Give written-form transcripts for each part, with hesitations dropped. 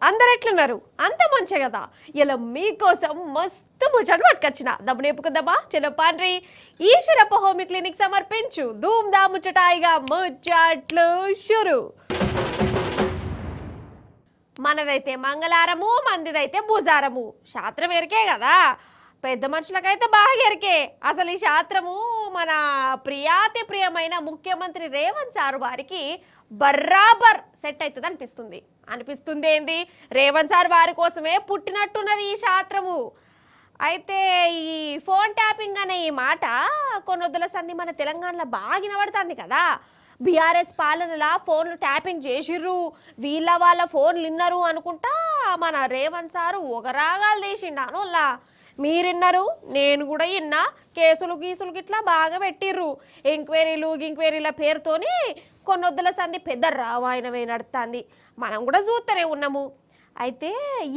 అందరు ఎట్లున్నారు? అంత మంచి కదా. ఇలా మీకోసం మస్తు ముచ్చట పట్టుకొచ్చిన దమ్ము నేపుకుందామా? చలో పాండ్రి. ఈశ్వరప్ప హోమి క్లినిక్ సమర్పించు ధూమ్ దా ముచ్చటాయిగా ముచ్చట్లు షురు. మనదైతే మంగళారము, మందిదైతే భూజారము. శాస్త్రం ఎరికే కదా, పెద్ద మనుషులకైతే బాగా ఎరికే. అసలు ఈ శాస్త్రము మన ప్రియాతి ప్రియమైన ముఖ్యమంత్రి రేవంత్ సార్ వారికి బర్రాబర్ సెట్ అవుతుంది అనిపిస్తుంది ఏంది? రేవంత్ సార్ వారి కోసమే పుట్టినట్టున్నది ఈ శాస్త్రము. అయితే ఈ ఫోన్ ట్యాపింగ్ అనే ఈ మాట కొన్నొద్దుల సంధి మన తెలంగాణలో బాగా వినబడుతుంది కదా. బీఆర్ఎస్ పాలనలా ఫోన్లు ట్యాపింగ్ చేసిర్రు, వాళ్ళ ఫోన్లు విన్నారు అనుకుంటా మన రేవంత్ సారు ఒక రాగాలు తీసిండాను. మీరిన్నారు, నేను కూడా విన్నా. కేసులు గీసులు గిట్లా బాగా పెట్టిర్రు. ఎంక్వైరీల పేరుతోని కొన్నొద్దుల సంధి పెద్ద రామాయణమే నడుస్తుంది. మనం కూడా చూస్తూనే ఉన్నాము. అయితే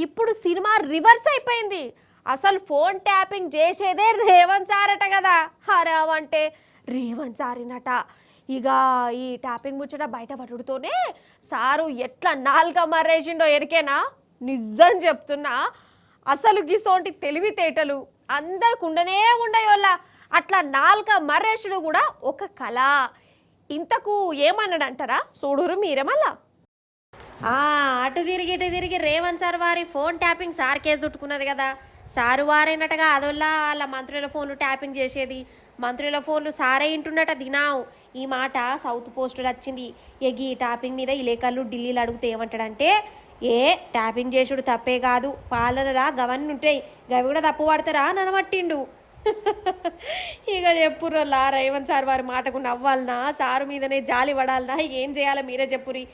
ఇప్పుడు సినిమా రివర్స్ అయిపోయింది. అసలు ఫోన్ ట్యాపింగ్ చేసేదే రేవంత్ సార్ అట కదా. హరావంటే రేవంత్ సారినట. ఇక ఈ ట్యాపింగ్ ముచ్చట బయట పడుతూనే సారు ఎట్లా నాలుక మర్రేసిండో ఎరికేనా? నిజం చెప్తున్నా, అసలు గిసోంటి తెలివితేటలు అందరికి ఉండనే ఉండయోళ్ళ. అట్లా నాలుక మర్రేసుడు కూడా ఒక కళ. ఇంతకు ఏమన్నాడంటారా? చూడురు మీరే మళ్ళా. అటు తిరిగి రేవంత్ సార్ వారి ఫోన్ ట్యాపింగ్ సార్ కేసు చుట్టుకున్నది కదా. సారు వారైనట్టుగా అదొల్లా వాళ్ళ మంత్రుల ఫోన్లు ట్యాపింగ్ చేసేది, మంత్రుల ఫోన్లు సారే ఇంటున్నట దినావు. ఈ మాట సౌత్ పోస్టులు వచ్చింది. ఎగి ట్యాపింగ్ మీద ఈ లేఖలు ఢిల్లీలో అడిగితే ఏమంటాడంటే, ట్యాపింగ్ చేసుడు తప్పే కాదు, పాలనలా గవన్నీ ఉంటాయి, గవి కూడా తప్పు పడతారా అని అనమట్టిండు. ఇక చెప్పుర్రలా రేవంత్ సార్ వారి మాటకు నవ్వాలనా, సారు మీదనే జాలి పడాలనా, ఏం చేయాలో మీరే చెప్పురి.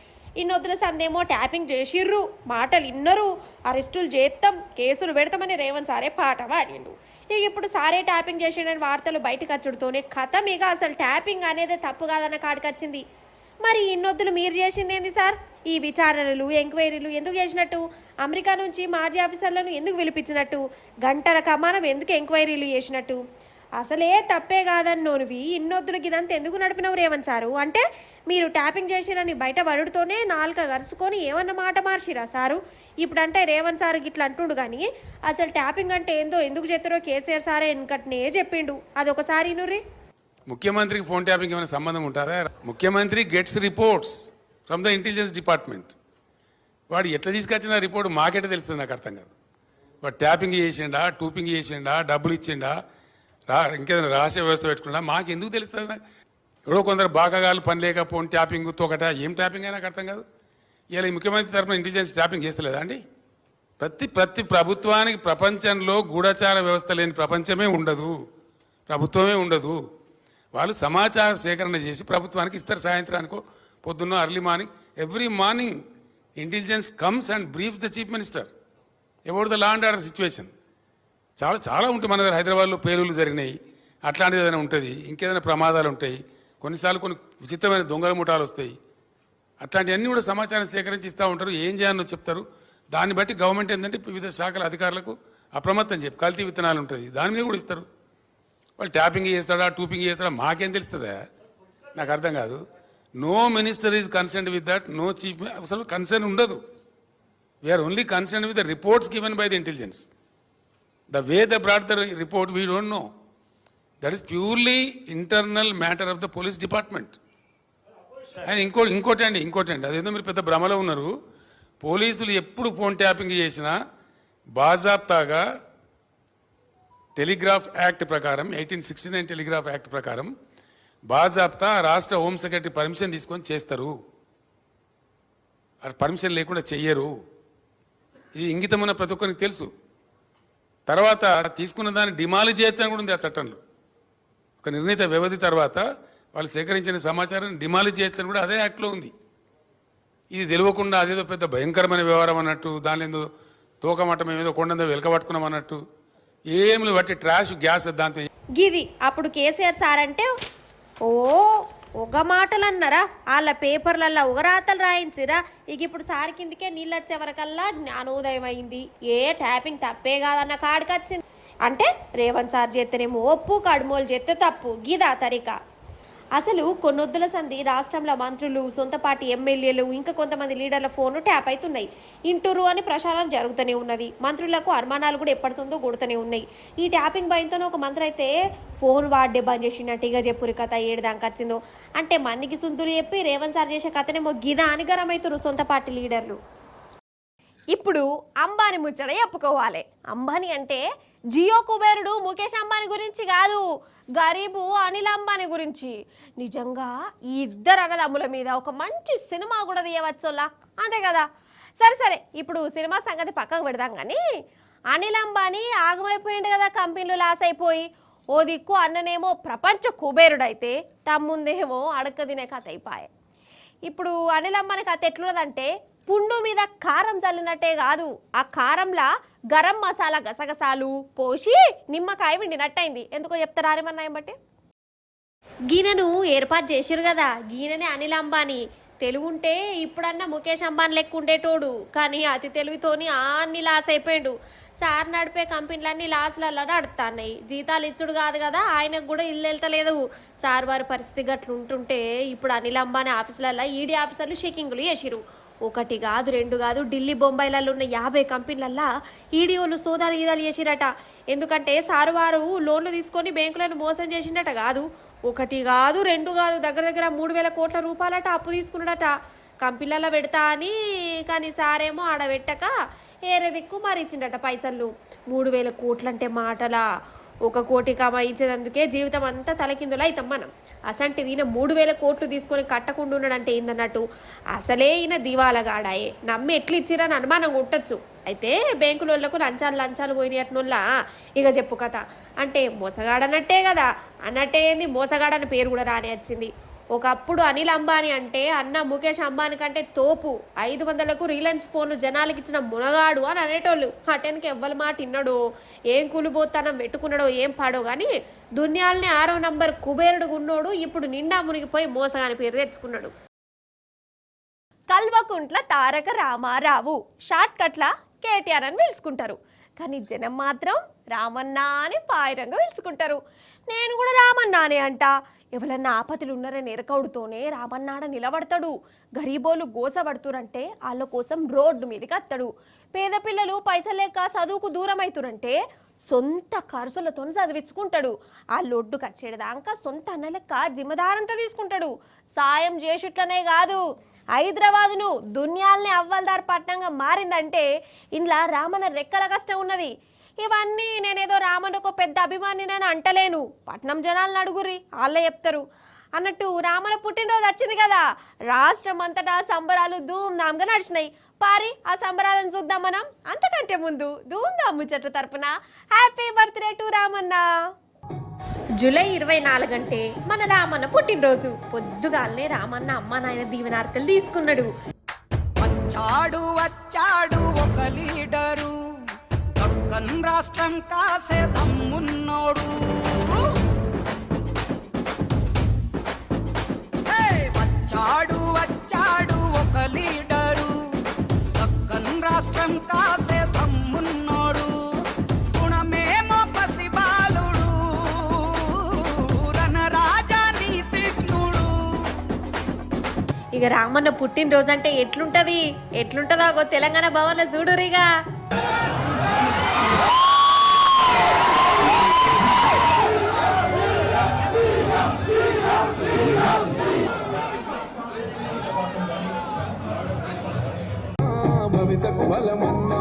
ఇన్నొద్దుల సందేమో ట్యాపింగ్ చేసిర్రు, మాటలు ఇన్నరు, అరెస్టులు చేస్తాం, కేసులు పెడతామని రేవంత్ సారే పాట పాడిండు. ఇక ఇప్పుడు సారే ట్యాపింగ్ చేసిండని వార్తలు బయటకు వచ్చుడుతోనే కథం. ఇక అసలు ట్యాపింగ్ అనేది తప్పు కాదన్న కాడికొచ్చింది. మరి ఇన్నొద్దులు మీరు చేసింది ఏంది సార్? ఈ విచారణలు, ఎంక్వైరీలు ఎందుకు చేసినట్టు? అమెరికా నుంచి మాజీ ఆఫీసర్లను ఎందుకు పిలిపించినట్టు? గంటల కమానం ఎందుకు ఎంక్వైరీలు చేసినట్టు? అసలే తప్పే కాదన్నోనివి ఇన్నొద్దులకి ఇదంతా ఎందుకు నడిపినవు రేవంత్ సారు? అంటే మీరు ట్యాపింగ్ చేసిరని బయట పడుతూనే నాలుక గరుచుకొని ఏమన్నా మాట మార్చిరా సారు? ఇప్పుడంటే రేవంత్ సారు గిట్లా అంటుండు కానీ అసలు ట్యాపింగ్ అంటే ఏందో ఎందుకు చేస్తారో కేసీఆర్ సారే వెనకట్నే చెప్పిండు. అదొకసారి నుర్రి. ముఖ్యమంత్రికి ఫోన్ ట్యాపింగ్ ఏమైనా సంబంధం ఉంటారా? ముఖ్యమంత్రి gets reports from the intelligence department. వాడు ఎట్లా తీసుకొచ్చిన రిపోర్ట్ మాకెట్లా తెలుస్తుంది? నాకు అర్థం కాదు. వాడు ట్యాపింగ్ చేసిండా, టూపింగ్ చేసిండా, డబ్బులు ఇచ్చిండా, ఇంకేదైనా రహస్య వ్యవస్థ పెట్టుకున్నా మాకు ఎందుకు తెలుస్తుంది? ఎవడో కొందరు బాగాగాలు పని లేక ఫోన్ ట్యాపింగ్ తోకట ఏం ట్యాపింగ్ అయినా నాకు అర్థం కాదు. ఇలా ఈ ముఖ్యమంత్రి తరఫున ఇంటెలిజెన్స్ ట్యాపింగ్ చేస్తలేదా అండి? ప్రతి ప్రభుత్వానికి ప్రపంచంలో గూఢచార వ్యవస్థ లేని ప్రపంచమే ఉండదు, ప్రభుత్వమే ఉండదు. వాళ్ళు సమాచార సేకరణ చేసి ప్రభుత్వానికి ఇస్తారు. సాయంత్రానికో పొద్దున్న early morning, every morning intelligence comes and brief the chief minister about the law and order situation. చాలా ఉంటాయి. మన దగ్గర హైదరాబాద్లో పేలుళ్ళు జరిగినాయి, అట్లాంటిది ఏదైనా ఉంటుంది, ఇంకేదైనా ప్రమాదాలు ఉంటాయి, కొన్నిసార్లు కొన్ని విచిత్రమైన దొంగల ముఠాలు వస్తాయి. అట్లాంటివన్నీ కూడా సమాచారం సేకరించి ఇస్తూ ఉంటారు. ఏం చేయాలో చెప్తారు. దాన్ని బట్టి గవర్నమెంట్ ఏంటంటే వివిధ శాఖల అధికారులకు అప్రమత్తం చెప్పి కల్తీ విత్తనాలు ఉంటుంది, దాని మీద కూడా ఇస్తారు. వాళ్ళు ట్యాపింగ్ చేస్తాడా, టూపింగ్ చేస్తాడా మాకేం తెలుస్తుందా? నాకు అర్థం కాదు. No minister is concerned with that, no chief. అసలు కన్సర్న్ ఉండదు. We are only concerned with the reports given by the intelligence. The way they brought the report, we don't know. That is purely internal matter of the police department. And ఇంకోటి అండి, అదేదో మీరు పెద్ద భ్రమలో ఉన్నారు. పోలీసులు ఎప్పుడు ఫోన్ ట్యాపింగ్ చేసినా బాజాప్తాగా టెలిగ్రాఫ్ యాక్ట్ ప్రకారం, 1869 టెలిగ్రాఫ్ యాక్ట్ ప్రకారం బాజాప్తా రాష్ట్ర హోమ్ సెక్రటరీ పర్మిషన్ తీసుకొని చేస్తారు. పర్మిషన్ లేకుండా చెయ్యరు. ఇది ఇంగితమైన ప్రతి ఒక్కరికి తెలుసు. తర్వాత తీసుకున్న దాన్ని డిమాలిజ్ చేయొచ్చని కూడా ఉంది ఆ చట్టంలో. ఒక నిర్ణీత వ్యవధి తర్వాత వాళ్ళు సేకరించిన సమాచారాన్ని డిమాలిజ్ చేయొచ్చని కూడా అదే యాక్ట్లో ఉంది. ఇది తెలియకుండా అదేదో పెద్ద భయంకరమైన వ్యవహారం అన్నట్టు, దానిలో ఏదో తోకమట్టం ఏదో కొండందో వెలకబట్టుకున్నాం అన్నట్టు ఏమి బట్టి ట్రాష్ గ్యాస్ దాంతో గిది. అప్పుడు కేసీఆర్ సార్ అంటే ఒక మాటలు అన్నారా, వాళ్ళ పేపర్లల్లో ఉగరాతలు రాయించిరా. ఇక ఇప్పుడు సారి కిందికే నీళ్ళు వచ్చే వరకల్లా జ్ఞానోదయం అయింది. ట్యాపింగ్ తప్పే కాదన్న కాడికి వచ్చింది. అంటే రేవంత్ సార్ చేస్తేనేమో ఒప్పు, కడుమోలు చేస్తే తప్పు. గిదా తరిక. అసలు కొన్నొద్దుల సంధి రాష్ట్రంలో మంత్రులు సొంత పార్టీ ఎమ్మెల్యేలు ఇంకా కొంతమంది లీడర్ల ఫోన్లు ట్యాప్ అవుతున్నాయి. ఇంటూరు అని ప్రచారం జరుగుతూనే ఉన్నది. మంత్రులకు అనుమానాలు కూడా ఎప్పటి సొంతో కొడుతూనే ఉన్నాయి. ఈ ట్యాపింగ్ భయంతోనే ఒక మంత్రి అయితే ఫోన్ వాడే బంద్ చేసినట్టు ఇక చెప్పురి కథ ఏడుదాకా వచ్చిందో. అంటే మందికి సుంతులు చెప్పి రేవంత్ సార్ చేసే కథనేమో గిదా అని గరమవుతారు సొంత పార్టీ లీడర్లు. ఇప్పుడు అంబానీ ముచ్చట చెప్పుకోవాలి. అంబానీ అంటే జియో కుబేరుడు ముఖేష్ అంబానీ గురించి కాదు, గరీబు అనిల్ అంబానీ గురించి. నిజంగా ఈ ఇద్దరు అన్నదమ్ముల మీద ఒక మంచి సినిమా కూడా తీయవచ్చోలా, అంతే కదా. సరే ఇప్పుడు సినిమా సంగతి పక్కకు పెడదాం. కానీ అనిల్ అంబానీ ఆగమైపోయింది కదా, కంపెనీలు లాస్ అయిపోయి. ఓ దిక్కు అన్ననేమో ప్రపంచ కుబేరుడైతే తమ్ముందేమో అడక్క తినే కథ అయిపోయాయి. ఇప్పుడు అనిల్ అంబానీ కథ ఎట్లున్నదంటే పుండు మీద కారం చల్లినట్టే కాదు, ఆ కారంలా గరం మసాలా గసగసాలు పోసి నిమ్మకాయ విండినట్టయింది. ఎందుకో చెప్తారా ఏమన్నా బట్టి గీనెను ఏర్పాటు చేసిరు కదా, గీనెనే అనిల్ అంబానీ. తెలుగుంటే ఇప్పుడన్నా ముఖేష్ అంబానీ లెక్క ఉండేటోడు, కానీ అతి తెలివితోని అన్ని లాస్ అయిపోయాడు. సార్ నడిపే కంపెనీలన్నీ లాస్లలో నడుతున్నాయి. జీతాలు ఇచ్చుడు కాదు కదా, ఆయనకు కూడా ఇల్లు వెళ్తలేదు. సార్ వారి పరిస్థితి గట్లు ఉంటుంటే ఇప్పుడు అనిల్ అంబానీ ఆఫీసులలో ఈడీ ఆఫీసర్లు చెకింగ్లు చేసిరు. ఒకటి కాదు రెండు కాదు, ఢిల్లీ బొంబాయిలలో ఉన్న 50 కంపెనీలల్లో ఈడీఓలు సోదాలు గీదాలు చేసిరట. ఎందుకంటే సారు వారు లోన్లు తీసుకొని బ్యాంకులను మోసం చేసిండట కాదు, ఒకటి కాదు రెండు కాదు, దగ్గర 3,000 కోట్ల రూపాయలట అప్పు తీసుకున్నాడట కంపెనీలలో పెడతా అని. కానీ సారేమో ఆడ పెట్టక ఏరే దిక్కు మరి ఇచ్చిండట పైసలు. 3,000 కోట్లంటే మాటలా, 1 కోటి కమాయించేందుకే జీవితం అంతా తలకిందులా అవుతాం మనం. అసంటిది ఈయన 3,000 కోట్లు తీసుకొని కట్టకుండా ఉన్నాడంటే ఏందన్నట్టు. అసలే ఈయన దివాలగాడాయే, నమ్మి ఎట్లు ఇచ్చిరని అనుమానం కొట్టచ్చు. అయితే బ్యాంకులకు లంచాలు పోయినట్టునుల్లా ఇక చెప్పు కథ. అంటే మోసగాడన్నట్టే కదా, అన్నట్టే ఏంది మోసగాడని పేరు కూడా రానే వచ్చింది. ఒకప్పుడు అనిల్ అంబానీ అంటే అన్న ముఖేష్ అంబానీ కంటే తోపు, 500కు రిలయన్స్ ఫోన్లు జనాలకి ఇచ్చిన మునగాడు అని అనేటోళ్ళు. అటెన్కి ఎవ్వరి మాట విన్నాడో, ఏం కూలిపోతానం పెట్టుకున్నాడో ఏం పాడో కానీ దునియాల్ని 6వ నంబర్ కుబేరుడు ఉన్నోడు ఇప్పుడు నిండా మునిగిపోయి మోసగాని పేరు తెచ్చుకున్నాడు. కల్వకుంట్ల తారక రామారావు, షార్ట్ కట్ల కేటీఆర్ అని పిలుచుకుంటారు. కానీ జనం మాత్రం రామన్నా అని పాయిరంగా పిలుచుకుంటారు. నేను కూడా రామన్నానే అంట. ఎవరన్నా ఆపతులు ఉన్నారని ఎరకౌడుతోనే రామన్నాడ నిలబడతాడు. గరీబోలు గోసపడుతురంటే వాళ్ళ కోసం రోడ్డు మీదకి వస్తాడు. పేద పిల్లలు పైసలు లేక చదువుకు దూరం అవుతురంటే సొంత ఖర్చులతో చదివించుకుంటాడు. ఆ లొడ్డుకు వచ్చేదాకా సొంత అన్న లెక్క జిమ్మదారంతా తీసుకుంటాడు. సాయం చేసేట్లనే కాదు, హైదరాబాదును దునియాల్ని అవ్వల్దార్ పట్టణంగా మారిందంటే ఇంట్లో రామన్న రెక్కల కష్టం ఉన్నది. ఇవన్నీ నేనేదో రామన్నకు పెద్ద అభిమానినని అంటలేను, పట్నం జనాలను అడుగురి వాళ్ళే చెప్తారు. అన్నట్టు రామన్న పుట్టినరోజు వచ్చింది కదా, రాష్ట్రం అంతటా సంబరాలు ధూమ్ధామ్గా నడిచినాయి. పారి ఆ సంబరాలను చూద్దాం మనం. అంతకంటే ముందు ధూమ్ధామ్ ముచ్చట్ల తరపున happy birthday to Ramanna. July 24 అంటే మన రామన్న పుట్టినరోజు. పొద్దుగాలనే రామన్న అమ్మ నాయన దీవెనార్తలు తీసుకున్నాడు. వచ్చాడు ఒక లీడరు, దక్కన్ రాష్ట్రం కాసే దమ్మున్నోడు. వచ్చాడు ఒక లీడరు, దక్కన్ రాష్ట్రం కాసే దమ్మున్నోడు. గుణమేమో పసిబాలుడు, రణరాజా నీతిజ్ఞుడు. ఇక రామన్న పుట్టినరోజు అంటే ఎట్లుంటదో తెలంగాణ భవన్లో చూడురిగా. భవితకు బలమన్నా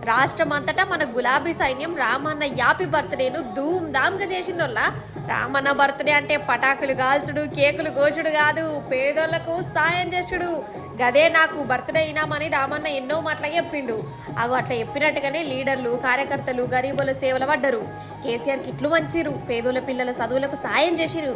రాష్ట్రం అంతటా మన గులాబీ సైన్యం రామన్న యాపీ బర్త్డేను ధూమ్ధామ్గా చేసిందోళ్ళ. రామన్న బర్త్డే అంటే పటాకులు కాల్చుడు కేకులు కోసుడు కాదు, పేదోళ్లకు సాయం చేసుడు. గదే నాకు బర్త్డే అయినామని రామన్న ఎన్నో మాటలు చెప్పిండు. అగో అట్లా చెప్పినట్టుగానే లీడర్లు కార్యకర్తలు గరీబుల సేవలు పడ్డరు. కేసీఆర్ కిట్లు మంచిరు, పేదోళ్ళ పిల్లల చదువులకు సాయం చేసిరు.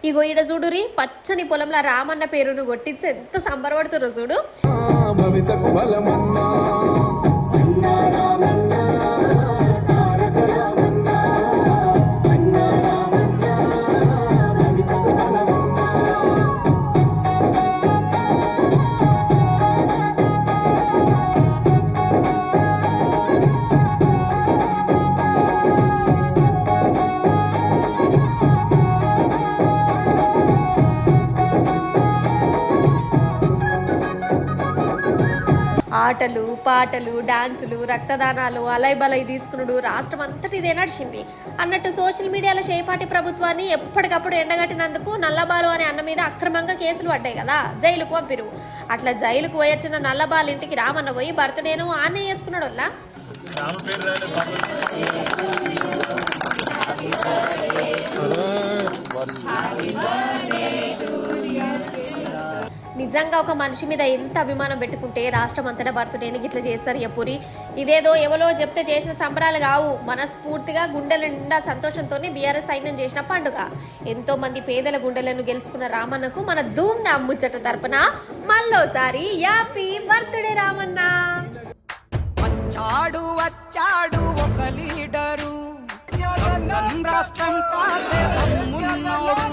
ఇగో ఈడ చూడురి పచ్చని పొలంలో రామన్న పేరును కొట్టించి ఎంత సంబరపడుతుర్రో చూడు. భవితకు బలమన్నా ఆటలు పాటలు డాన్సులు రక్తదానాలు అలై బలై తీసుకునుడు రాష్ట్రం అంతటి ఇదే నడిచింది అన్నట్టు సోషల్ మీడియాలో షేపాటి ప్రభుత్వాన్ని ఎప్పటికప్పుడు ఎండగట్టినందుకు నల్లబాలు అనే అన్న మీద అక్రమంగా కేసులు పడ్డాయి కదా, జైలుకు పంపిరు. అట్లా జైలుకు పోయొచ్చిన నల్లబాలు ఇంటికి రామన్న పోయి బర్త్డేను ఆనే చేసుకున్నాడు వల్ల. నిజంగా ఒక మనిషి మీద ఎంత అభిమానం పెట్టుకుంటే రాష్ట్రం అంతటా బర్త్డేని గిట్లా చేస్తారు ఎప్పురి. ఇదేదో ఎవరో చెప్తే చేసిన సంబరాలు కావు, మనస్ఫూర్తిగా గుండెల నిండా సంతోషంతోనే బీఆర్ఎస్ సైన్యం చేసిన పండుగ. ఎంతో మంది పేదల గుండెలను గెలుచుకున్న రామన్నకు మన ధూమ్ ధామ్ ముచ్చట తరపున మళ్ళోసారి హ్యాపీ బర్త్డే రామన్న. వచ్చాడు వచ్చాడు ఒక లీడరు, రాష్ట్రం కాసే దమ్మున్నోడు.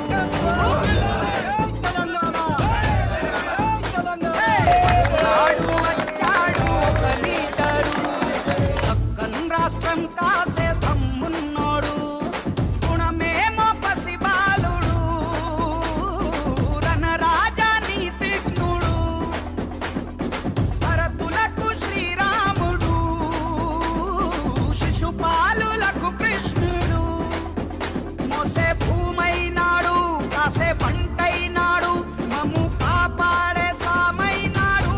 వచ్చాడు వచ్చాడు ఒక లీడరు, పక్కన్ రాష్ట్రం కాసే దమ్మున్నోడు. గుణమేమో పసిబాలుడు, రణరాజా నీతిజ్ఞుడు. భరతులకు శ్రీరాముడు, శిశుపాలులకు కృష్ణుడు. మోసే భూమైనాడు, కాసే పంటైనాడు, మమ్ము కాపాడే సామైనాడు.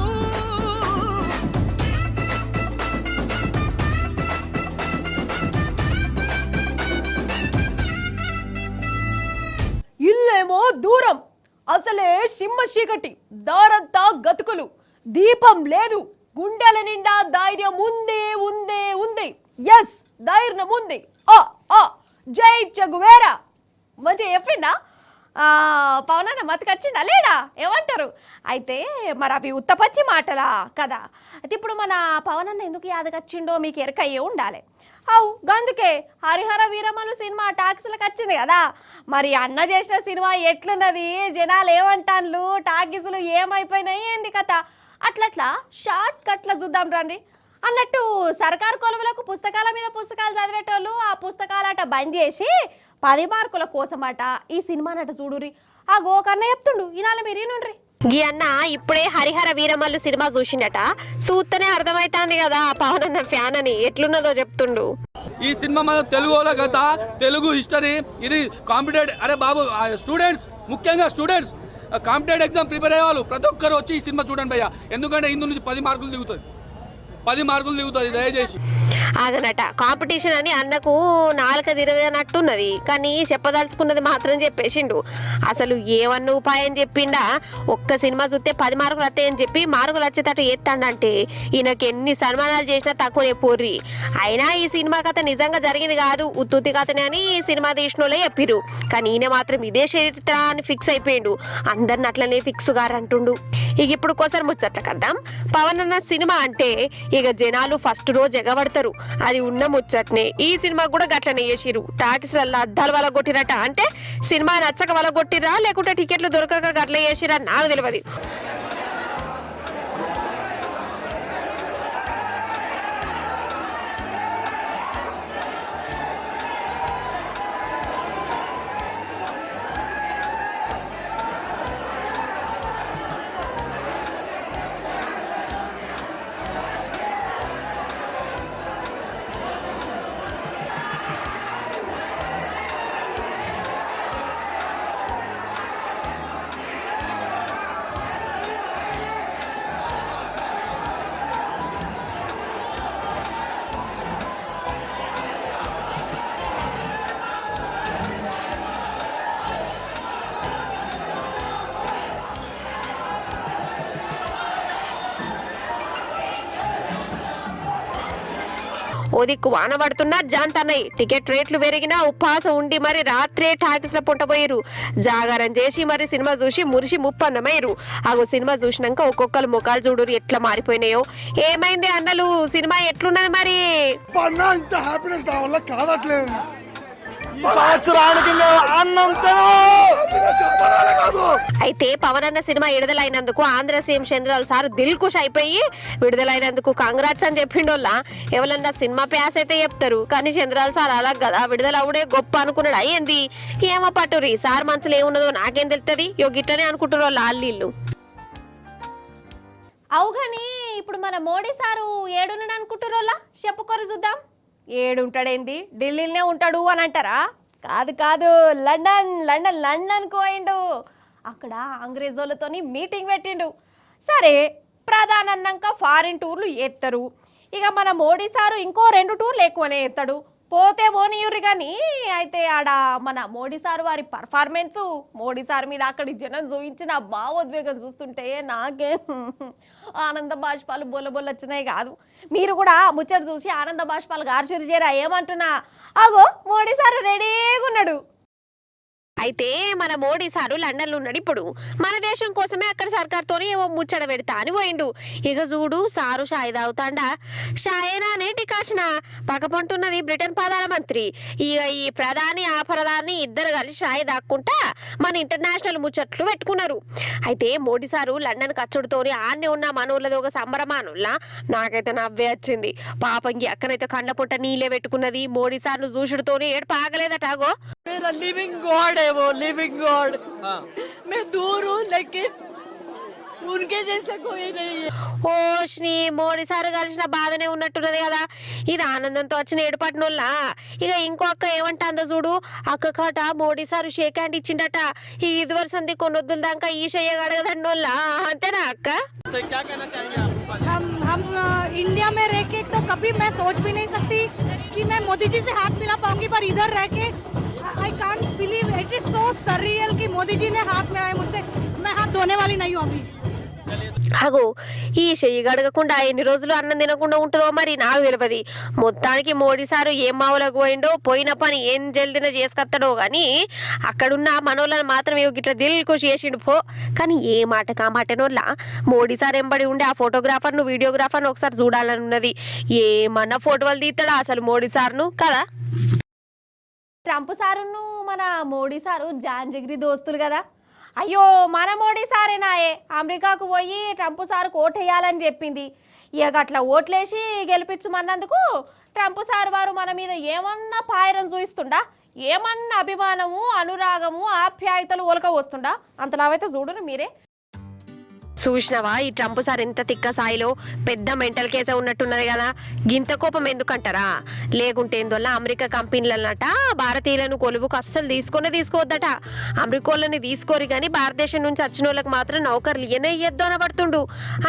ఇల్లేమో దూరం, అసలే సింహ చీకటి, దారంతా గతుకులు, దీపం లేదు, గుండెల నిండా ధైర్యం ఉంది ఉంది ఉంది. ఎస్, ధైర్యం ఉంది. జై చెగువేరా. మంచిగా చెప్పిండా పవనన్న మతకచ్చిండా లేడా ఏమంటారు? అయితే మరి అవి ఉత్తపచ్చి మాటలా కదా. అయితే ఇప్పుడు మన పవనన్న ఎందుకు యాదకచ్చిండో మీకు ఎరకయ్యే ఉండాలి. అవు గందుకే హరిహర వీరమలు సినిమా టాకీసులకు వచ్చింది కదా. మరి అన్న చేసిన సినిమా ఎట్లున్నది, జనాలు ఏమంటాన్లు, టాకీసులు ఏమైపోయినాయి, ఏంది కథ, అట్లట్లా షార్ట్ కట్ల చూద్దాం రండి. అన్నట్టు సర్కారు కొలువులకు పుస్తకాల మీద పుస్తకాలు చదివేటోళ్ళు ఆ పుస్తకాలట బంద్ చేసి 10 మార్కుల కోసమట ఈ సినిమానట చూడురి. ఆ గోకన్న చెప్తుండు, ఈనాల మీరు ఈనుండ్రి. గీ అన్న ఇప్పుడే హరిహర వీరమల్లు సినిమా చూసిండట, చూస్తేనే అర్థమైతాంది కదా పవనన్న ఫ్యాన్ అని, ఎట్లున్నదో చెప్తుండు. ఈ సినిమా మన తెలుగు వాళ్ళ కథ, తెలుగు హిస్టరీ. ఇది కాంపిటేటివ్, అరే బాబు స్టూడెంట్స్, ముఖ్యంగా స్టూడెంట్స్ కాంపిటేటివ్ ఎగ్జామ్ ప్రిపేర్ అయ్యే వాళ్ళు ప్రతి ఒక్కరు వచ్చి ఈ సినిమా చూడండి భయ్యా. ఎందుకంటే ఇందు నుంచి 10 మార్కులు దిగుతుంది, 10 మార్కులు దిగుతుంది దయచేసి. ఆగనట కాంపిటీషన్ అని అన్నకు నాలుక తిరగనట్టున్నది, కానీ చెప్పదలుచుకున్నది మాత్రం చెప్పేసిండు. అసలు ఏమన్నా ఉపాయం చెప్పిండా? ఒక్క సినిమా చూస్తే 10 మార్కులు వస్తాయని చెప్పి మార్కులు వచ్చేటట్టు ఎత్తాడంటే ఈయనకి ఎన్ని సన్మానాలు చేసినా తక్కువనే పోర్రి. అయినా ఈ సినిమా కథ నిజంగా జరిగింది కాదు, ఉత్తుత్తి కథనే అని ఈ సినిమా తీసినోళ్ళే చెప్పిరు. కానీ ఈయన మాత్రం ఇదే చరిత్ర అని ఫిక్స్ అయిపోయిండు, అందరిని అట్లనే ఫిక్స్ గారంటుండు. ఇక ఇప్పుడు కోసారి ముచ్చట్ల కద్దాం. పవన్ అన్న సినిమా అంటే ఇక జనాలు ఫస్ట్ రోజు ఎగబడతారు, అది ఉన్న ముచ్చట్నే. ఈ సినిమా కూడా గట్లనే చేసిరు, టాకీస్లలో అద్దాలు వల్ల కొట్టిరట. అంటే సినిమా నచ్చక వల్ల కొట్టిరా లేకుంటే టికెట్లు దొరకక గట్ల చేసిరా నాకు తెలియదు. ఓ దిక్కు వాన పడుతున్నా జాంతన్నాయి. టికెట్ రేట్లు పెరిగినా ఉపవాసం ఉండి మరి రాత్రే టాకీస్ లో పుట్టబోయారు. జాగారం చేసి మరి సినిమా చూసి మురిసి ముప్పన్నమయ్యారు. ఆగో సినిమా చూసినాక ఒక్కొక్కరు ముఖాలు చూడు ఎట్లా మారిపోయినాయో. ఏమైంది అన్నలు, సినిమా ఎట్లున్నది మరి? ఇంత హ్యాపీనెస్ నా వల్ల కాదట్లేదు. అయితే పవన్ అన్న సినిమా విడుదలైనందుకు ఆంధ్ర సీఎం చంద్రబాబు సార్ దిల్ ఖుష్ అయిపోయి విడుదలైనందుకు కంగ్రాట్స్ అని చెప్పిండోళ్ళ. ఎవరన్నా సినిమా ప్యాస్ అయితే చెప్తారు, కానీ చంద్రబాబు సార్ అలా కదా విడుదల అవుడే గొప్ప అనుకున్నాడు. అయ్యింది ఏమో పట్టురి సార్ మనసులో ఏమున్నదో నాకేం తెలుస్తుంది. గిట్టనే అనుకుంటారు వాళ్ళు ఆళ్ళు. అవుగాని ఇప్పుడు మన మోడీ సారు ఏడున్నాడు అనుకుంటారోళ్ళ చెప్పుకోరు చూద్దాం. ఏడుంటాడేంది, ఢిల్లీలోనే ఉంటాడు అని అంటారా? కాదు కాదు, లండన్ లండన్ లండన్కి పోయిండు. అక్కడ అంగ్రేజోళ్ళతోని మీటింగ్ పెట్టిండు. సరే ప్రధాని అన్నాక ఫారిన్ టూర్లు ఎత్తారు. ఇక మన మోడీ సారు ఇంకో 2 టూర్లు ఎక్కువనే ఎత్తాడు. పోతే పోనీయుర్రి. కానీ అయితే ఆడ మన మోడీ సార్ వారి పర్ఫార్మెన్స్, మోడీ సార్ మీద అక్కడి జనం చూపించిన భావోద్వేగం చూస్తుంటే నాకే ఆనంద బాష్పాలు బొల్ల వచ్చినాయి కాదు. మీరు కూడా ముచ్చట చూసి ఆనంద బాష్పాలు గార్చురి చేరా ఏమంటున్నా. అగో మోడీ సార్ రెడీగా ఉన్నాడు. అయితే మన మోడీ సారు లండన్లో ఉన్నాడు. ఇప్పుడు మన దేశం కోసమే అక్కడ సర్కార్తోనే ఏమో ముచ్చట పెడతా అని పోయిండు. ఇక చూడు సారు షాయి తాగుతాండా. షాయేనా అనే టికాషన పక్కపంటున్నది బ్రిటన్ ప్రధానమంత్రి. ఇక ఈ ప్రధాని ఆ ప్రధాని ఇద్దరు కలిసి షాయి దాక్కుంటా మన ఇంటర్నేషనల్ ముచ్చట్లు పెట్టుకున్నారు. అయితే మోడీ సారు లండన్ కచ్చుడుతోని ఆన్నే ఉన్న మనోళ్ళది ఒక సంబరమానుల్లా. నాకైతే నవ్వే వచ్చింది. పాపం అక్కనైతే కండ పుట్ట నీళ్ళే పెట్టుకున్నది. మోడీ సార్ను చూసుడుతోని ఏడు పాగలేదటాగో. मेरा लिविंग गॉड है वो, लिविंग गॉड। मैं दूर हूँ लेकिन उनके जैसे कोई नहीं है। ఓష్ని మోడీ సార్ కలిసిన బాధనే ఉన్నట్టున్నది కదా. ఇది ఆనందంతో వచ్చిన ఏడుపట్టినోళ్ళ. ఇక ఇంకో అక్క ఏమంటాందో చూడు. అక్క కాట మోడీ సారు షేక్ హ్యాండ్ ఇచ్చిండట. ఈ ఇదివరకు సంది కొనొద్దుల దాకా ఈ చెయ్యగడగదన్నోళ్ళ. అంతేనా అక్క? हम इंडिया में रह के तो कभी मैं सोच भी नहीं सकती कि मैं मोदी जी से हाथ मिला पाऊंगी, पर इधर रह के I can't believe, it is so surreal कि मोदी जी ने हाथ मिलाया मुझसे. मैं हाथ धोने वाली नहीं हूँ अभी. అగో ఈ చెయ్యి గడగకుండా ఎన్ని రోజులు అన్నం తినకుండా ఉంటుందో మరి నాకు తెలియదు. మొత్తానికి మోడీ సారు ఏం మావులకు పోయిండో, పోయిన పని ఏం జల్దిన చేసుకొస్తాడో గాని అక్కడున్న మనోళ్ళని మాత్రం ఇట్లా దిల్ ఖుషి చేసిండు పో. కానీ ఏ మాట కామాటనోళ్ళ మోడీ సార్ ఎంబడి ఉండే ఆ ఫోటోగ్రాఫర్ను వీడియోగ్రాఫర్ను ఒకసారి చూడాలని ఉన్నది. ఏమన్నా ఫోటోలు తీస్తాడా అసలు మోడీ సార్ను కదా. ట్రంప్ సారును మన మోడీ సారు జాన్ జిగిరి దోస్తులు కదా. అయ్యో మన మోడీ సారేనాయే అమెరికాకు పోయి ట్రంప్ సార్ ఓటేయాలని చెప్పింది. ఇక అట్లా ఓట్లేసి గెలిపించమన్నందుకు ట్రంప్ సార్ వారు మన మీద ఏమన్నా పాయరం చూయిస్తుండా, ఏమన్నా అభిమానము అనురాగము ఆప్యాయతలు ఒలక వస్తుండా. అంతలావైతే చూడరు మీరే. చూసినవా ఈ ట్రంప్ సార్ ఎంత తిక్క సాయిలో పెద్ద మెంటల్ కేసే ఉన్నట్టున్నది కదా. గింత కోపం ఎందుకంటారా? లేకుంటే ఎందువల్ల అమెరికా కంపెనీలన్నట భారతీయులను కొలువుకు అస్సలు తీసుకోవద్దట. అమెరికోళ్ళని తీసుకోరు కానీ భారతదేశం నుంచి వచ్చిన వాళ్ళకి మాత్రం నౌకర్లు ఇయ్యద్దు అనబడుతుండు.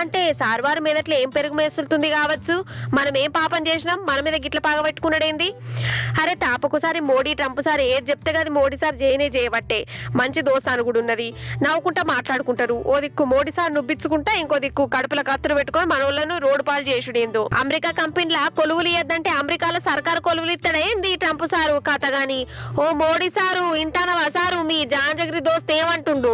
అంటే సార్ వారి మీదట్లో ఏం పెరుగు మేసులుతుంది కావచ్చు. మనం ఏం పాపం చేసినాం, మన మీద గిట్ల పాగబెట్టుకున్నాడేంది? అరే తాపకోసారి మోడీ ట్రంప్ సార్ ఏది చెప్తే కదా మోడీ సార్ చేయబట్టే. మంచి దోస్తాను కూడా ఉన్నది. నవ్వుకుంటా మాట్లాడుకుంటారు. ఓ దిక్కు మోడీ సార్ నువ్విచ్చుకుంటా, ఇంకో దిక్కు కడుపుల కత్తులు పెట్టుకొని మనోళ్ళను రోడ్డు పాలు చేసుడేందో. అమెరికా కంపెనీల కొలువులు ఇయ్యద్దంటే అమెరికాలో సర్కారు కొలువులు ఇస్తాడేంది ట్రంప్ సారు కథ గాని. ఓ మోడీ సారు ఇంటానవా సారు మీ జాన్ జగరి దోస్త్ ఏమంటుండు?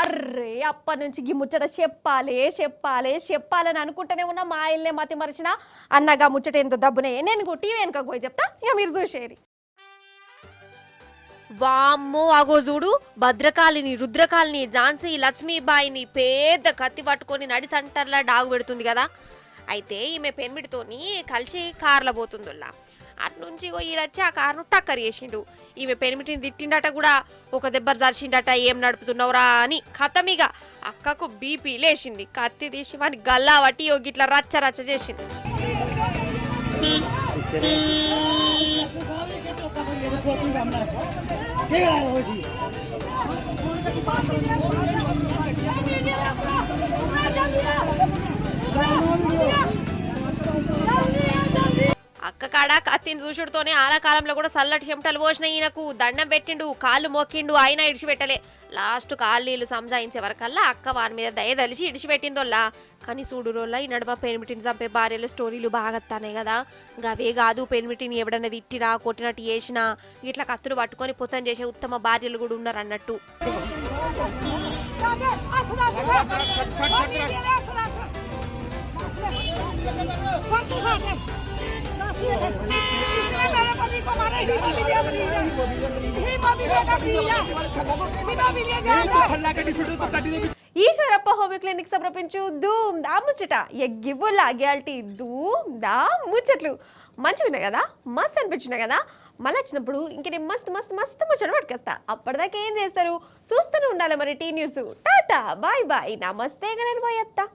అర్రే అప్పటి నుంచి గి ముచ్చట చెప్పాలని అనుకుంటూనే ఉన్నా. మా ఇల్లే మతి మరిచిన అన్నగా ముచ్చట ఎంతో దబ్బునే. నేను టీవీ వెనకకు పోయి చెప్తా, ఇక మీరు చూసేరి. వామ్మో అగో చూడు, భద్రకాళిని రుద్రకాళిని ఝాన్సీ లక్ష్మీబాయిని పెద్ద కత్తి పట్టుకొని నడి సెంటర్లా డాగు పెడుతుంది కదా. అయితే ఈమె పెన్మిడితోని కలిసి కార్లో పోతుందిలా. అటు నుంచి ఈడొచ్చి ఆ కారును టక్కర్ చేసిండు. ఈమె పెనిమిటిని తిట్టిండట కూడా. ఒక దెబ్బ జరిచిండట. ఏం నడుపుతున్నావురా అని. ఖతమిగా అక్కకు బీపీ లేచింది. కత్తి తీసి వాడిని గల్లా పట్టి ఇట్లా రచ్చ చేసింది. అక్క కాడ కత్తిని చూసుడుతోనే ఆల కాలంలో కూడా సల్లటి చెమటలు పోసిన ఈయనకు దండం పెట్టిండు, కాళ్ళు మొక్కిండు, ఆయన ఇడిచిపెట్టలే. లాస్ట్ కాళ్ళు నీళ్ళు సంజాయించే వరకల్లా అక్క వాని మీద దయ తలిచి ఇడిచిపెట్టిందోల్లా. కానీ చూడురోల్లా ఈ నడుమ పెనిమిటిని చంపే భార్యల స్టోరీలు బాగత్తానే కదా. గవే కాదు, పెనిమిటిని ఎవడన్నా తిట్టినా కొట్టినట్టు చేసినా ఇట్లా కత్తులు పట్టుకొని పొతం చేసే ఉత్తమ భార్యలు కూడా ఉన్నారు అన్నట్టు. ఈశ్వరప్ప హోమ్ క్లినిక్ సమర్పించు ధూమ్ దా ముచ్చట ఎగ్గివ్వులా గ్యాల్టీ ధూమ్ దా ముచ్చట్లు మంచిగా ఉన్నాయి కదా, మస్తు అనిపించినాయి కదా. మళ్ళీ వచ్చినప్పుడు ఇంక నేను మస్తు మస్తు మస్తు ముచ్చట పట్టుకొస్తా. అప్పటిదాకా ఏం చేస్తారు, చూస్తూనే ఉండాలి మరి T news. Tata bye bye నమస్తే, నేను పోయేస్తా.